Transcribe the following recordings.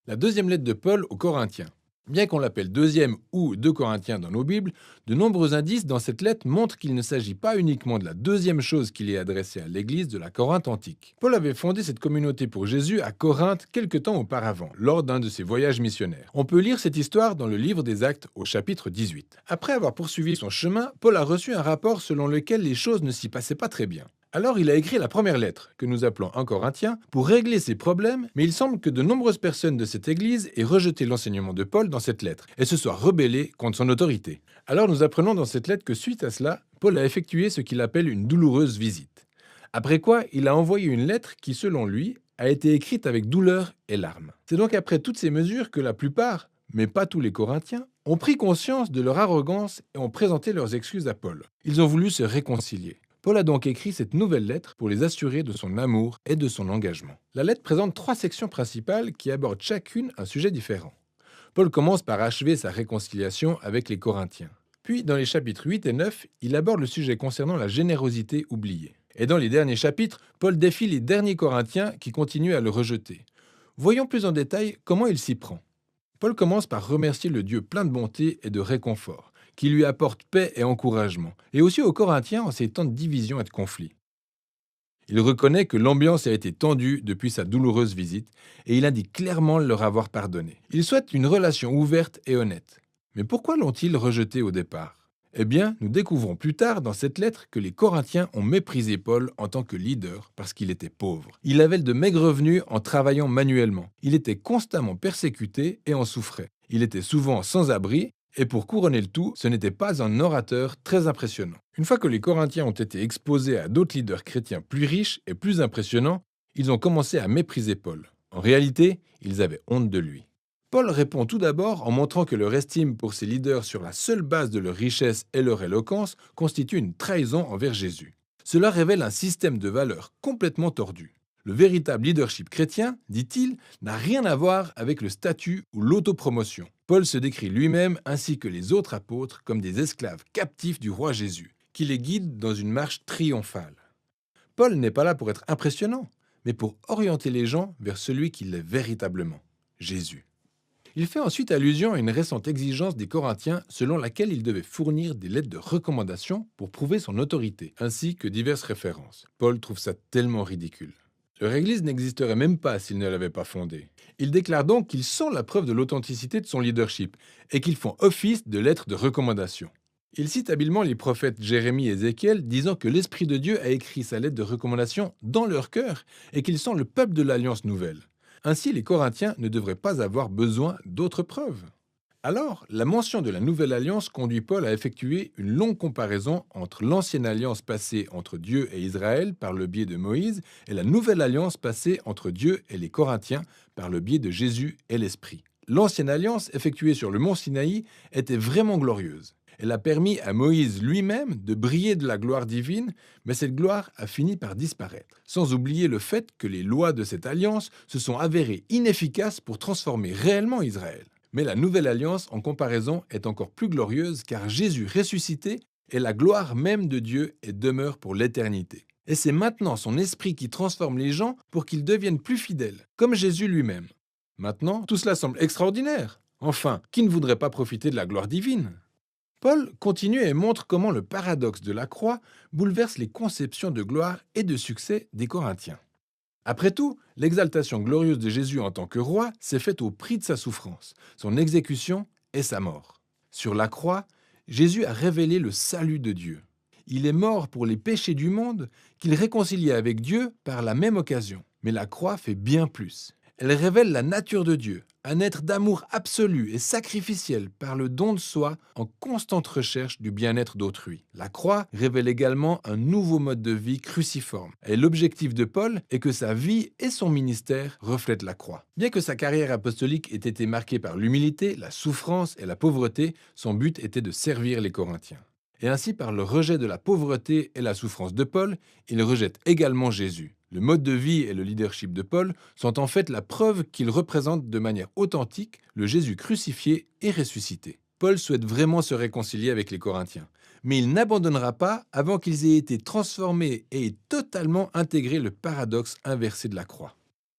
La deuxième lettre de Paul aux Corinthiens. Bien qu'on l'appelle deuxième ou 2 Corinthiens dans nos Bibles, de nombreux indices dans cette lettre montrent qu'il ne s'agit pas uniquement de la deuxième chose qu'il est adressée à l'église de la Corinthe antique. Paul avait fondé cette communauté pour Jésus à Corinthe quelque temps auparavant, lors d'un de ses voyages missionnaires. On peut lire cette histoire dans le livre des Actes au chapitre 18. Après avoir poursuivi son chemin, Paul a reçu un rapport selon lequel les choses ne s'y passaient pas très bien. Alors il a écrit la première lettre, que nous appelons 1 Corinthiens, pour régler ses problèmes, mais il semble que de nombreuses personnes de cette église aient rejeté l'enseignement de Paul dans cette lettre, et se soient rebellées contre son autorité. Alors nous apprenons dans cette lettre que suite à cela, Paul a effectué ce qu'il appelle une douloureuse visite. Après quoi, il a envoyé une lettre qui, selon lui, a été écrite avec douleur et larmes. C'est donc après toutes ces mesures que la plupart, mais pas tous les Corinthiens, ont pris conscience de leur arrogance et ont présenté leurs excuses à Paul. Ils ont voulu se réconcilier. Paul a donc écrit cette nouvelle lettre pour les assurer de son amour et de son engagement. La lettre présente 3 sections principales qui abordent chacune un sujet différent. Paul commence par achever sa réconciliation avec les Corinthiens. Puis, dans les chapitres 8 et 9, il aborde le sujet concernant la générosité oubliée. Et dans les derniers chapitres, Paul défie les derniers Corinthiens qui continuent à le rejeter. Voyons plus en détail comment il s'y prend. Paul commence par remercier le Dieu plein de bonté et de réconfort, qui lui apporte paix et encouragement, et aussi aux Corinthiens en ces temps de division et de conflit. Il reconnaît que l'ambiance a été tendue depuis sa douloureuse visite, et il indique clairement leur avoir pardonné. Il souhaite une relation ouverte et honnête. Mais pourquoi l'ont-ils rejeté au départ? Eh bien, nous découvrons plus tard dans cette lettre que les Corinthiens ont méprisé Paul en tant que leader parce qu'il était pauvre. Il avait de maigres revenus en travaillant manuellement. Il était constamment persécuté et en souffrait. Il était souvent sans abri et pour couronner le tout, ce n'était pas un orateur très impressionnant. Une fois que les Corinthiens ont été exposés à d'autres leaders chrétiens plus riches et plus impressionnants, ils ont commencé à mépriser Paul. En réalité, ils avaient honte de lui. Paul répond tout d'abord en montrant que leur estime pour ces leaders sur la seule base de leur richesse et leur éloquence constitue une trahison envers Jésus. Cela révèle un système de valeurs complètement tordu. Le véritable leadership chrétien, dit-il, n'a rien à voir avec le statut ou l'autopromotion. Paul se décrit lui-même ainsi que les autres apôtres comme des esclaves captifs du roi Jésus, qui les guide dans une marche triomphale. Paul n'est pas là pour être impressionnant, mais pour orienter les gens vers celui qui l'est véritablement, Jésus. Il fait ensuite allusion à une récente exigence des Corinthiens selon laquelle ils devaient fournir des lettres de recommandation pour prouver son autorité, ainsi que diverses références. Paul trouve ça tellement ridicule. Leur église n'existerait même pas s'ils ne l'avaient pas fondée. Il déclare donc qu'ils sont la preuve de l'authenticité de son leadership et qu'ils font office de lettres de recommandation. Il cite habilement les prophètes Jérémie et Ézéchiel, disant que l'Esprit de Dieu a écrit sa lettre de recommandation dans leur cœur et qu'ils sont le peuple de l'Alliance nouvelle. Ainsi, les Corinthiens ne devraient pas avoir besoin d'autres preuves. Alors, la mention de la Nouvelle Alliance conduit Paul à effectuer une longue comparaison entre l'ancienne alliance passée entre Dieu et Israël par le biais de Moïse et la Nouvelle Alliance passée entre Dieu et les Corinthiens par le biais de Jésus et l'Esprit. L'ancienne alliance effectuée sur le mont Sinaï était vraiment glorieuse. Elle a permis à Moïse lui-même de briller de la gloire divine, mais cette gloire a fini par disparaître. Sans oublier le fait que les lois de cette alliance se sont avérées inefficaces pour transformer réellement Israël. Mais la nouvelle alliance, en comparaison, est encore plus glorieuse car Jésus ressuscité est la gloire même de Dieu et demeure pour l'éternité. Et c'est maintenant son esprit qui transforme les gens pour qu'ils deviennent plus fidèles, comme Jésus lui-même. Maintenant, tout cela semble extraordinaire. Enfin, qui ne voudrait pas profiter de la gloire divine? Paul continue et montre comment le paradoxe de la croix bouleverse les conceptions de gloire et de succès des Corinthiens. Après tout, l'exaltation glorieuse de Jésus en tant que roi s'est faite au prix de sa souffrance, son exécution et sa mort. Sur la croix, Jésus a révélé le salut de Dieu. Il est mort pour les péchés du monde qu'il réconciliait avec Dieu par la même occasion. Mais la croix fait bien plus. Elle révèle la nature de Dieu, un être d'amour absolu et sacrificiel par le don de soi en constante recherche du bien-être d'autrui. La croix révèle également un nouveau mode de vie cruciforme. Et l'objectif de Paul est que sa vie et son ministère reflètent la croix. Bien que sa carrière apostolique ait été marquée par l'humilité, la souffrance et la pauvreté, son but était de servir les Corinthiens. Et ainsi, par le rejet de la pauvreté et la souffrance de Paul, il rejette également Jésus. Le mode de vie et le leadership de Paul sont en fait la preuve qu'il représente de manière authentique le Jésus crucifié et ressuscité. Paul souhaite vraiment se réconcilier avec les Corinthiens, mais il n'abandonnera pas avant qu'ils aient été transformés et aient totalement intégré le paradoxe inversé de la croix.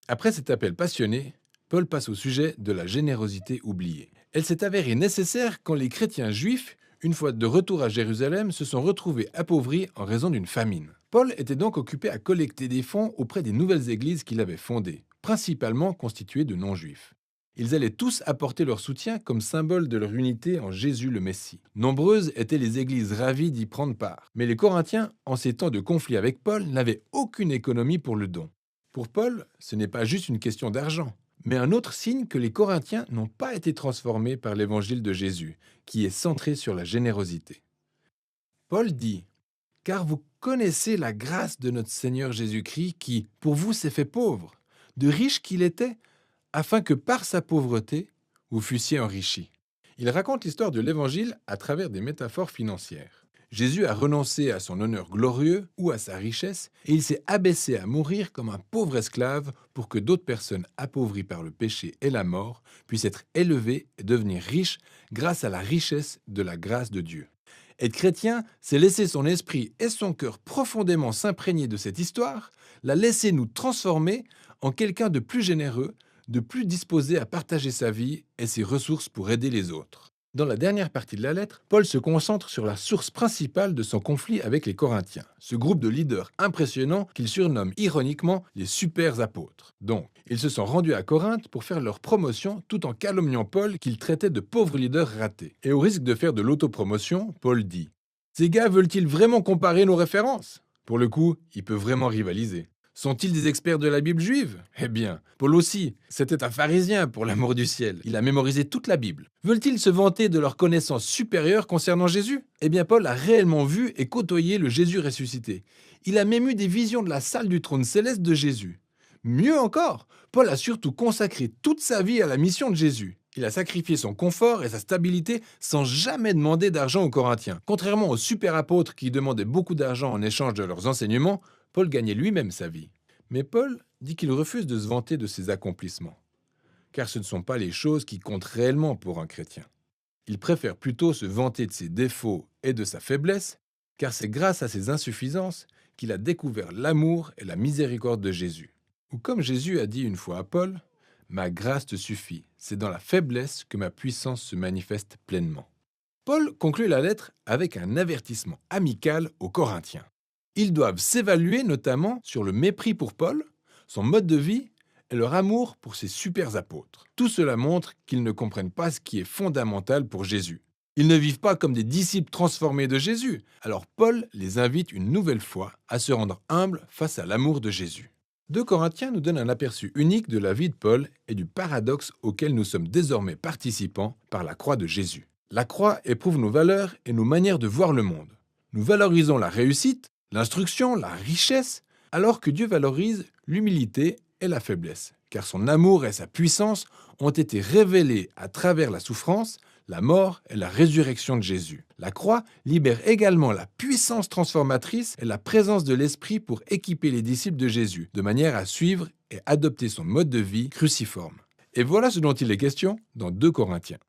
Après cet appel passionné, Paul passe au sujet de la générosité oubliée. Elle s'est avérée nécessaire quand les chrétiens juifs, une fois de retour à Jérusalem, se sont retrouvés appauvris en raison d'une famine. Paul était donc occupé à collecter des fonds auprès des nouvelles églises qu'il avait fondées, principalement constituées de non-juifs. Ils allaient tous apporter leur soutien comme symbole de leur unité en Jésus le Messie. Nombreuses étaient les églises ravies d'y prendre part. Mais les Corinthiens, en ces temps de conflit avec Paul, n'avaient aucune économie pour le don. Pour Paul, ce n'est pas juste une question d'argent, mais un autre signe que les Corinthiens n'ont pas été transformés par l'évangile de Jésus, qui est centré sur la générosité. Paul dit « Car vous connaissez la grâce de notre Seigneur Jésus-Christ qui, pour vous, s'est fait pauvre, de riche qu'il était, afin que par sa pauvreté, vous fussiez enrichis. » Il raconte l'histoire de l'Évangile à travers des métaphores financières. Jésus a renoncé à son honneur glorieux ou à sa richesse et il s'est abaissé à mourir comme un pauvre esclave pour que d'autres personnes appauvries par le péché et la mort puissent être élevées et devenir riches grâce à la richesse de la grâce de Dieu. Être chrétien, c'est laisser son esprit et son cœur profondément s'imprégner de cette histoire, la laisser nous transformer en quelqu'un de plus généreux, de plus disposé à partager sa vie et ses ressources pour aider les autres. Dans la dernière partie de la lettre, Paul se concentre sur la source principale de son conflit avec les Corinthiens, ce groupe de leaders impressionnants qu'il surnomme ironiquement les super apôtres. Donc, ils se sont rendus à Corinthe pour faire leur promotion tout en calomniant Paul qu'il traitait de pauvre leader raté. Et au risque de faire de l'autopromotion, Paul dit « Ces gars veulent-ils vraiment comparer nos références ?» Pour le coup, il peut vraiment rivaliser. Sont-ils des experts de la Bible juive? Eh bien, Paul aussi, c'était un pharisien pour l'amour du ciel. Il a mémorisé toute la Bible. Veulent-ils se vanter de leur connaissance supérieure concernant Jésus? Eh bien, Paul a réellement vu et côtoyé le Jésus ressuscité. Il a même eu des visions de la salle du trône céleste de Jésus. Mieux encore, Paul a surtout consacré toute sa vie à la mission de Jésus. Il a sacrifié son confort et sa stabilité sans jamais demander d'argent aux Corinthiens. Contrairement aux super apôtres qui demandaient beaucoup d'argent en échange de leurs enseignements, Paul gagnait lui-même sa vie. Mais Paul dit qu'il refuse de se vanter de ses accomplissements, car ce ne sont pas les choses qui comptent réellement pour un chrétien. Il préfère plutôt se vanter de ses défauts et de sa faiblesse, car c'est grâce à ses insuffisances qu'il a découvert l'amour et la miséricorde de Jésus. Ou comme Jésus a dit une fois à Paul, « Ma grâce te suffit, c'est dans la faiblesse que ma puissance se manifeste pleinement. » Paul conclut la lettre avec un avertissement amical aux Corinthiens. Ils doivent s'évaluer notamment sur le mépris pour Paul, son mode de vie et leur amour pour ses super apôtres. Tout cela montre qu'ils ne comprennent pas ce qui est fondamental pour Jésus. Ils ne vivent pas comme des disciples transformés de Jésus. Alors Paul les invite une nouvelle fois à se rendre humbles face à l'amour de Jésus. 2 Corinthiens nous donne un aperçu unique de la vie de Paul et du paradoxe auquel nous sommes désormais participants par la croix de Jésus. La croix éprouve nos valeurs et nos manières de voir le monde. Nous valorisons la réussite, l'instruction, la richesse, alors que Dieu valorise l'humilité et la faiblesse, car son amour et sa puissance ont été révélés à travers la souffrance, la mort et la résurrection de Jésus. La croix libère également la puissance transformatrice et la présence de l'Esprit pour équiper les disciples de Jésus, de manière à suivre et adopter son mode de vie cruciforme. Et voilà ce dont il est question dans 2 Corinthiens.